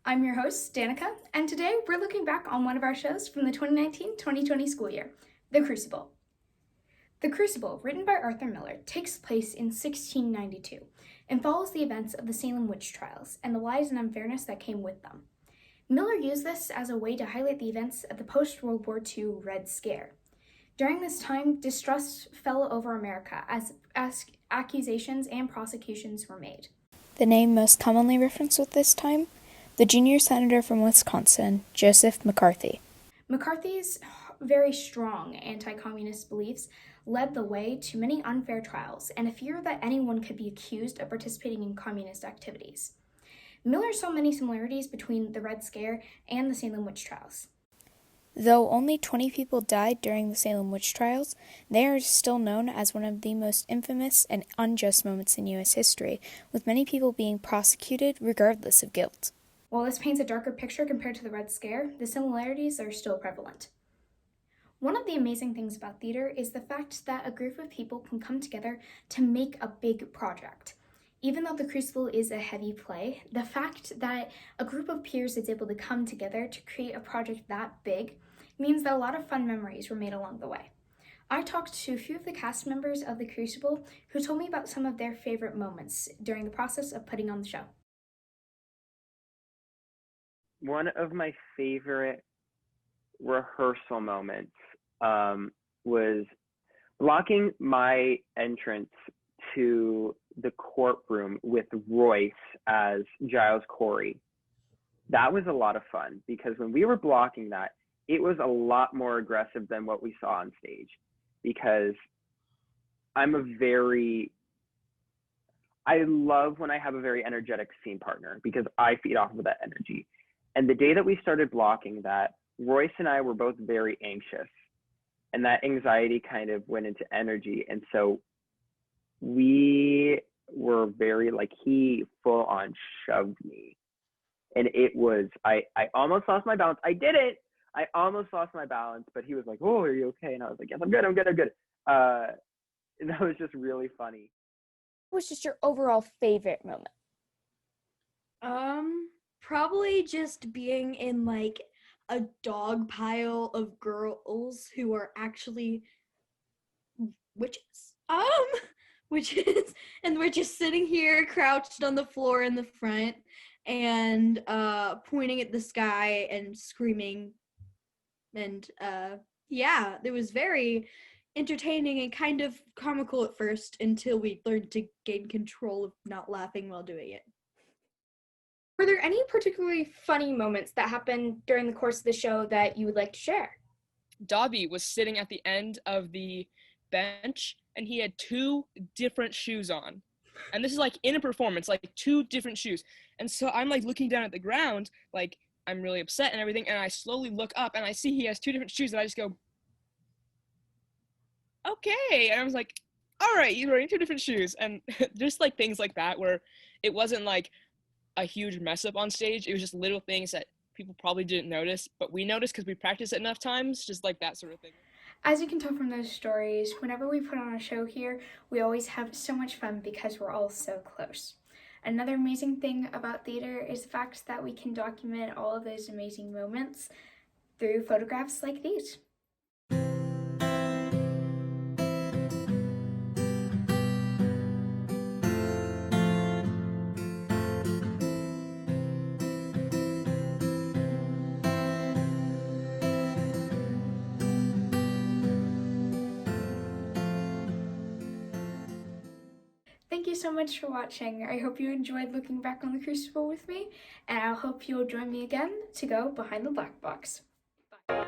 I'm your host, Danica, and today we're looking back on one of our shows from the 2019-2020 school year, The Crucible. The Crucible, written by Arthur Miller, takes place in 1692 and follows the events of the Salem witch trials and the lies and unfairness that came with them. Miller used this as a way to highlight the events of the post-World War II Red Scare. During this time, distrust fell over America as accusations and prosecutions were made. The name most commonly referenced at this time? The junior senator from Wisconsin, Joseph McCarthy. McCarthy's very strong anti-communist beliefs led the way to many unfair trials and a fear that anyone could be accused of participating in communist activities. Miller saw many similarities between the Red Scare and the Salem witch trials. Though only 20 people died during the Salem witch trials, they are still known as one of the most infamous and unjust moments in U.S. history, with many people being prosecuted regardless of guilt. While this paints a darker picture compared to the Red Scare, the similarities are still prevalent. One of the amazing things about theater is the fact that a group of people can come together to make a big project. Even though The Crucible is a heavy play, the fact that a group of peers is able to come together to create a project that big means that a lot of fun memories were made along the way. I talked to a few of the cast members of The Crucible who told me about some of their favorite moments during the process of putting on the show. One of my favorite rehearsal moments was blocking my entrance to the courtroom with Royce as Giles Corey. That was a lot of fun because when we were blocking that, it was a lot more aggressive than what we saw on stage because I love when I have a very energetic scene partner because I feed off of that energy. And the day that we started blocking that, Royce and I were both very anxious, and that anxiety kind of went into energy. And so we were very he full on shoved me. And it was, I almost lost my balance. I did it. I almost lost my balance, but he was like, "Oh, are you okay?" And I was like, "Yes, I'm good. And that was just really funny. What was just your overall favorite moment? Probably just being in a dog pile of girls who are actually witches. Witches, and we're just sitting here crouched on the floor in the front and pointing at the sky and screaming. And yeah, it was very entertaining and kind of comical at first until we learned to gain control of not laughing while doing it. Were there any particularly funny moments that happened during the course of the show that you would like to share? Dobby was sitting at the end of the bench and he had two different shoes on. And this is in a performance, two different shoes. And so I'm looking down at the ground, I'm really upset and everything. And I slowly look up and I see he has two different shoes and I just go, okay. And I was like, all right, he's wearing two different shoes. And just things like that where it wasn't a huge mess up on stage. It was just little things that people probably didn't notice, but we noticed because we practiced it enough times, just that sort of thing. As you can tell from those stories, whenever we put on a show here, we always have so much fun because we're all so close. Another amazing thing about theater is the fact that we can document all of those amazing moments through photographs like these. Thank you so much for watching. I hope you enjoyed looking back on The Crucible with me, and I hope you'll join me again to go behind the black box. Bye.